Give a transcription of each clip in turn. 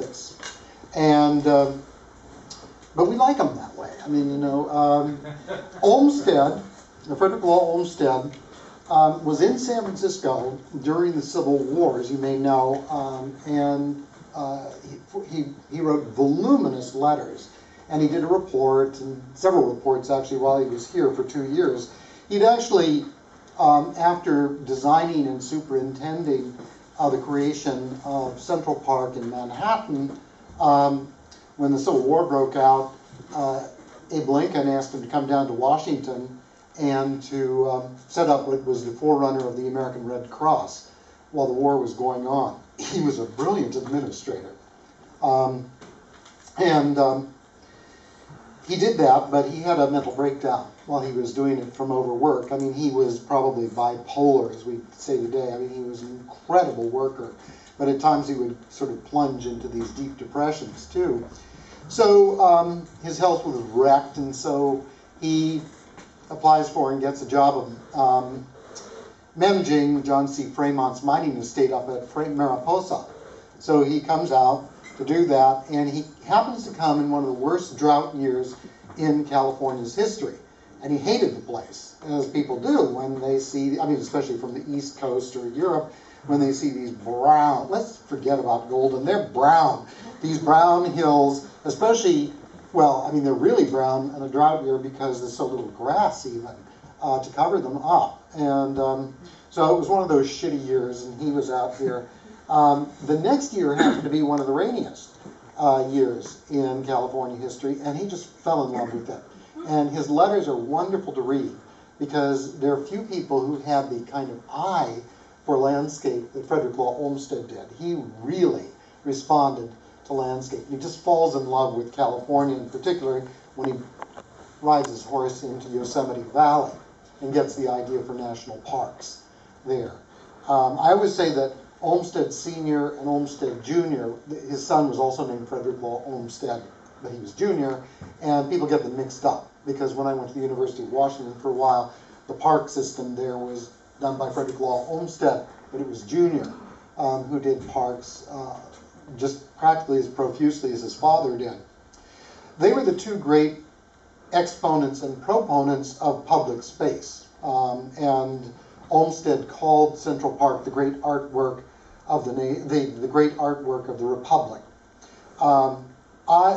this. And, but we like them that way. I mean, you know, Olmstead, Frederick Law Olmstead, was in San Francisco during the Civil War, as you may know, and he wrote voluminous letters, and he did a report, and several reports actually, while he was here for 2 years. He'd actually, after designing and superintending the creation of Central Park in Manhattan, when the Civil War broke out, Abe Lincoln asked him to come down to Washington and to set up what was the forerunner of the American Red Cross while the war was going on. He was a brilliant administrator. He did that, but he had a mental breakdown while he was doing it from overwork. I mean, he was probably bipolar, as we say today. I mean, he was an incredible worker, but at times he would sort of plunge into these deep depressions, too. So his health was wrecked, and so he applies for and gets a job of managing John C. Fremont's mining estate up at Mariposa. So he comes out to do that, and he happens to come in one of the worst drought years in California's history. And he hated the place, as people do when they see, I mean, especially from the East Coast or Europe, when they see these brown, let's forget about golden, they're brown. These brown hills, especially, well, I mean, they're really brown in a drought year because there's so little grass even to cover them up. And so it was one of those shitty years, and he was out here. The next year happened to be one of the rainiest years in California history, and he just fell in love with it. And his letters are wonderful to read because there are few people who have the kind of eye for landscape that Frederick Law Olmstead did. He really responded to landscape. He just falls in love with California, in particular when he rides his horse into Yosemite Valley and gets the idea for national parks there. I always say that Olmstead Sr. and Olmstead Jr., his son was also named Frederick Law Olmstead, but he was Jr., and people get them mixed up because when I went to the University of Washington for a while, the park system there was done by Frederick Law Olmstead, but it was Jr. Who did parks just practically as profusely as his father did. They were the two great exponents and proponents of public space, and Olmstead called Central Park the great artwork of the great artwork of the Republic.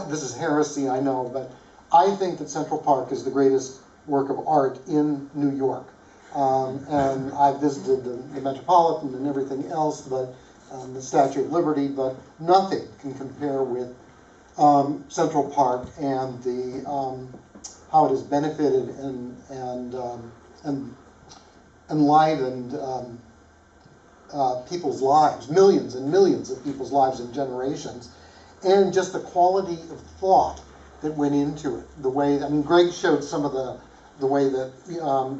This is heresy, I know, but I think that Central Park is the greatest work of art in New York. And I've visited the Metropolitan and everything else, but the Statue of Liberty, but nothing can compare with Central Park and the how it has benefited and enlivened people's lives, millions and millions of people's lives in generations, and just the quality of thought that went into it. The way, I mean, Greg showed some of the way that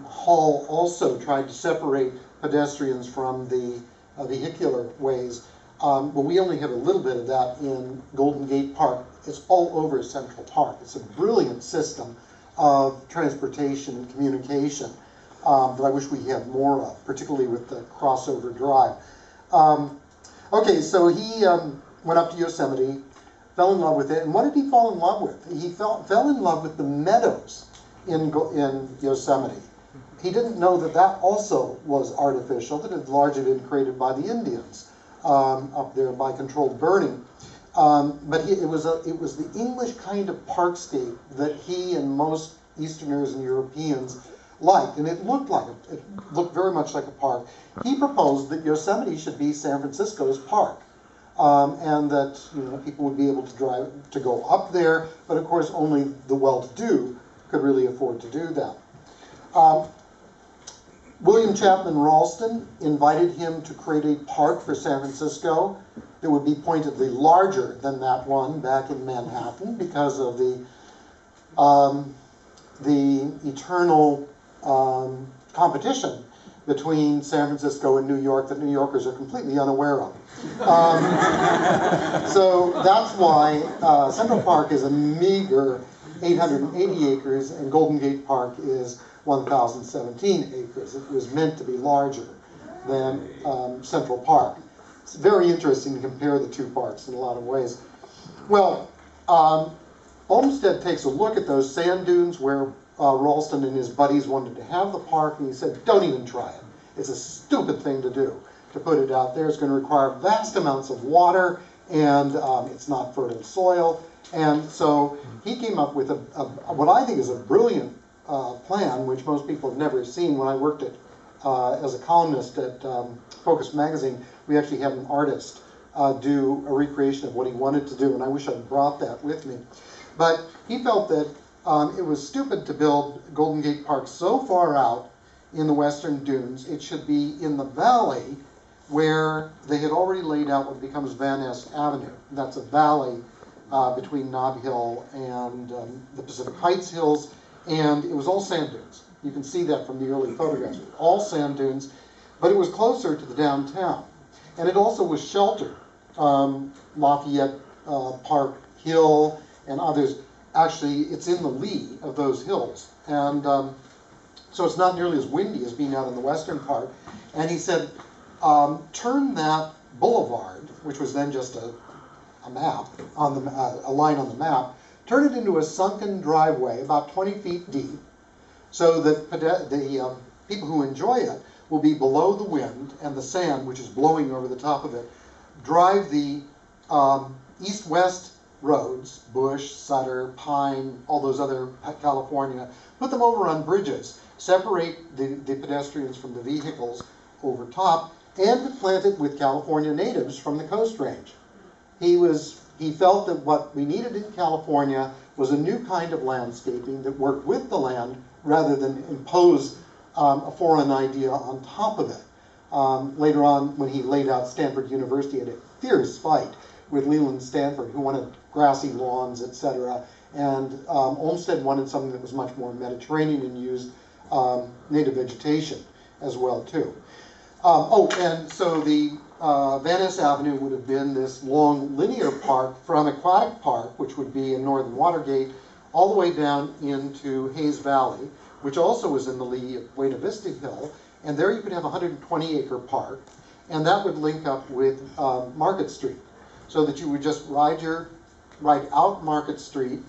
Hall also tried to separate pedestrians from the vehicular ways. But we only have a little bit of that in Golden Gate Park. It's all over Central Park. It's a brilliant system of transportation and communication that I wish we had more of, particularly with the crossover drive. Okay, so he went up to Yosemite, fell in love with it, and what did he fall in love with? He fell in love with the meadows in Yosemite. He didn't know that that also was artificial, that it had largely been created by the Indians up there by controlled burning. But it was the English kind of parkscape that he and most Easterners and Europeans liked, and it looked very much like a park. He proposed that Yosemite should be San Francisco's park, and that people would be able to go up there, but of course only the well-to-do could really afford to do that. William Chapman Ralston invited him to create a park for San Francisco that would be pointedly larger than that one back in Manhattan because of the eternal competition between San Francisco and New York that New Yorkers are completely unaware of. So that's why Central Park is a meager 880 acres and Golden Gate Park is 1,017 acres. It was meant to be larger than Central Park. It's very interesting to compare the two parks in a lot of ways. Well, Olmstead takes a look at those sand dunes where Ralston and his buddies wanted to have the park, and he said, don't even try it. It's a stupid thing to do, to put it out there. It's going to require vast amounts of water, and it's not fertile soil. And so he came up with what I think is a brilliant plan, which most people have never seen. When I worked as a columnist at Focus Magazine, we actually had an artist do a recreation of what he wanted to do, and I wish I'd brought that with me. But he felt that it was stupid to build Golden Gate Park so far out in the western dunes. It should be in the valley where they had already laid out what becomes Van Ness Avenue. That's a valley between Nob Hill and the Pacific Heights Hills, and it was all sand dunes. You can see that from the early photographs. All sand dunes, but it was closer to the downtown. And it also was sheltered. Lafayette Park Hill and others, actually, it's in the lee of those hills. And so it's not nearly as windy as being out in the western part. And he said, turn that boulevard, which was then just a map, on the, a line on the map, turn it into a sunken driveway about 20 feet deep, so that the people who enjoy it will be below the wind, and the sand, which is blowing over the top of it, drive the east-west roads, Bush, Sutter, Pine, all those other California, put them over on bridges, separate the pedestrians from the vehicles over top, and plant it with California natives from the Coast Range. He felt that what we needed in California was a new kind of landscaping that worked with the land rather than impose a foreign idea on top of it. Later on, when he laid out Stanford University, he had a fierce fight with Leland Stanford, who wanted grassy lawns, etc. And Olmstead wanted something that was much more Mediterranean and used native vegetation as well, too. And so the Van Ness Avenue would have been this long linear park from Aquatic Park, which would be in northern Watergate, all the way down into Hayes Valley, which also was in the lee of Buena Vista Hill. And there you could have a 120-acre park, and that would link up with Market Street, so that you would just ride out Market Street,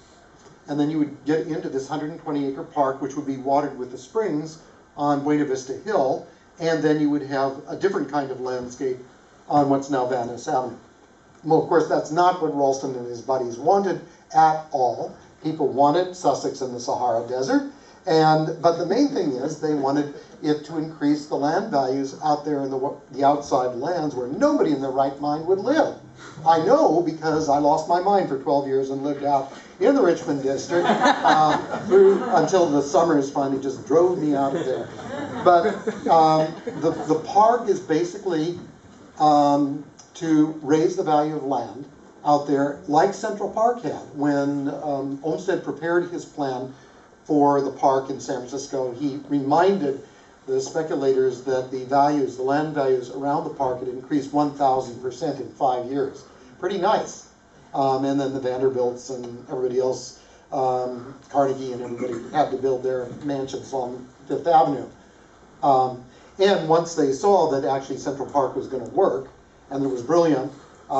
and then you would get into this 120-acre park, which would be watered with the springs on Buena Vista Hill, and then you would have a different kind of landscape on what's now Van Ness Avenue. Well, of course, that's not what Ralston and his buddies wanted at all. People wanted Sussex in the Sahara Desert, but the main thing is they wanted it to increase the land values out there in the outside lands where nobody in their right mind would live. I know because I lost my mind for 12 years and lived out in the Richmond district until the summers finally just drove me out of there. But the park is basically to raise the value of land out there, like Central Park had. When Olmstead prepared his plan for the park in San Francisco, he reminded the speculators that the land values around the park had increased 1,000% in 5 years. Pretty nice. And then the Vanderbilts and everybody else, Carnegie and everybody, had to build their mansions on Fifth Avenue. And once they saw that actually Central Park was going to work, and it was brilliant,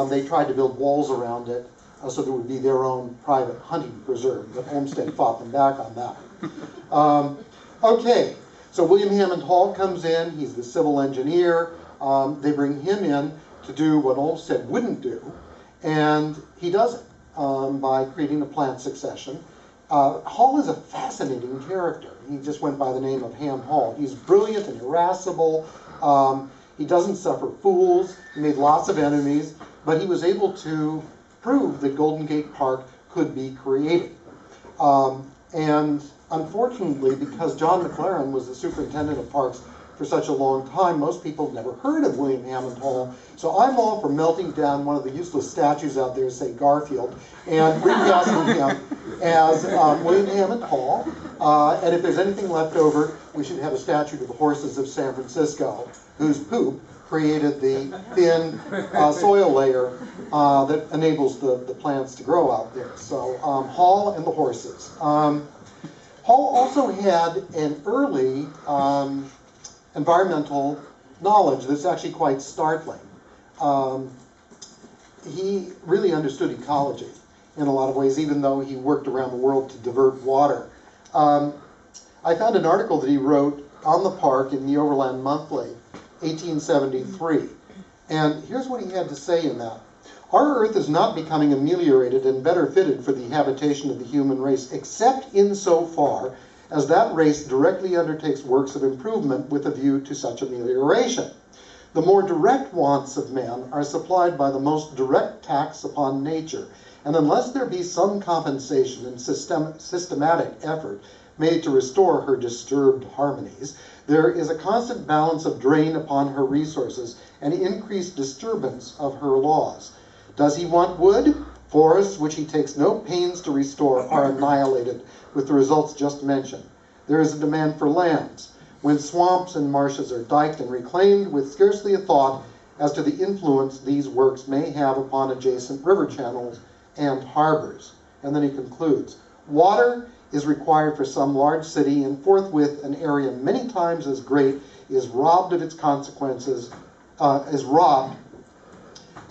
they tried to build walls around it so there would be their own private hunting preserve. But Olmstead fought them back on that. Okay, so William Hammond Hall comes in. He's the civil engineer. They bring him in to do what Olmstead wouldn't do, and he does it by creating a plant succession. Hall is a fascinating character. He just went by the name of Ham Hall. He's brilliant and irascible. He doesn't suffer fools. He made lots of enemies, but he was able to prove that Golden Gate Park could be created. And unfortunately, because John McLaren was the superintendent of parks for such a long time, most people have never heard of William Hammond Hall. So I'm all for melting down one of the useless statues out there, say Garfield, and recasting him as William Hammond Hall. And if there's anything left over, we should have a statue to the horses of San Francisco, whose poop created the thin soil layer that enables the plants to grow out there. So Hall and the horses. Hall also had an early environmental knowledge that's actually quite startling. he really understood ecology in a lot of ways, even though he worked around the world to divert water. I found an article that he wrote on the park in the Overland Monthly, 1873. And here's what he had to say in that. Our Earth is not becoming ameliorated and better fitted for the habitation of the human race, except insofar as that race directly undertakes works of improvement with a view to such amelioration. The more direct wants of man are supplied by the most direct tax upon nature, and unless there be some compensation and systematic effort made to restore her disturbed harmonies, there is a constant balance of drain upon her resources and increased disturbance of her laws. Does he want wood? Forests, which he takes no pains to restore, are annihilated with the results just mentioned. There is a demand for lands, when swamps and marshes are diked and reclaimed with scarcely a thought as to the influence these works may have upon adjacent river channels and harbors. And then he concludes, water is required for some large city, and forthwith an area many times as great is robbed of its consequences, is robbed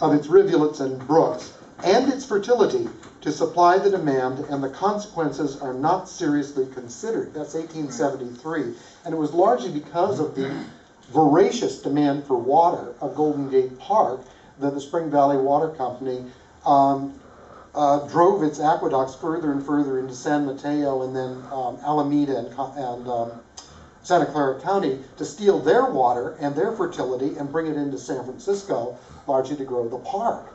of its rivulets and brooks, and its fertility to supply the demand, and the consequences are not seriously considered. That's 1873. And it was largely because of the voracious demand for water of Golden Gate Park that the Spring Valley Water Company drove its aqueducts further and further into San Mateo and then Alameda and Santa Clara County to steal their water and their fertility and bring it into San Francisco, largely to grow the park.